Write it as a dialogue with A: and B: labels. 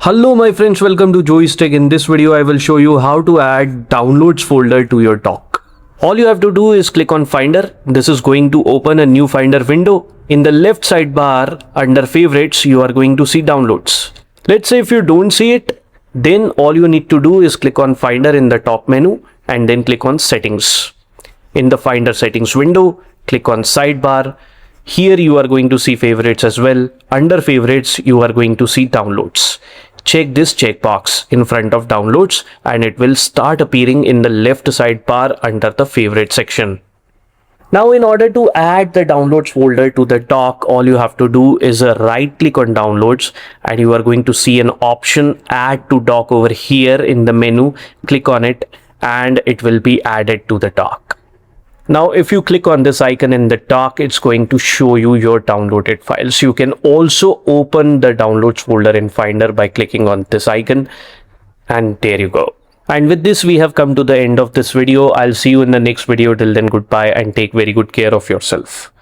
A: Hello my friends, welcome to Joystick. In this video I will show you how to add downloads folder to your dock. All you have to do is click on Finder. This is going to open a new Finder window. In the left sidebar under favorites you are going to see downloads. Let's say if you don't see it, then all you need to do is click on Finder in the top menu and then click on Settings. In the Finder settings window, click on Sidebar. Here you are going to see favorites as well. Under favorites you are going to see downloads. Check this checkbox in front of downloads and it will start appearing in the left sidebar under the favorite section. Now in order to add the downloads folder to the dock, all you have to do is right click on downloads and you are going to see an option add to dock over here in the menu. Click on it and it will be added to the dock. Now if you click on this icon in the dock, it's going to show you your downloaded files. You can also open the downloads folder in Finder by clicking on this icon, and there you go. And with this we have come to the end of this video. I'll see you in the next video. Till then, goodbye and take very good care of yourself.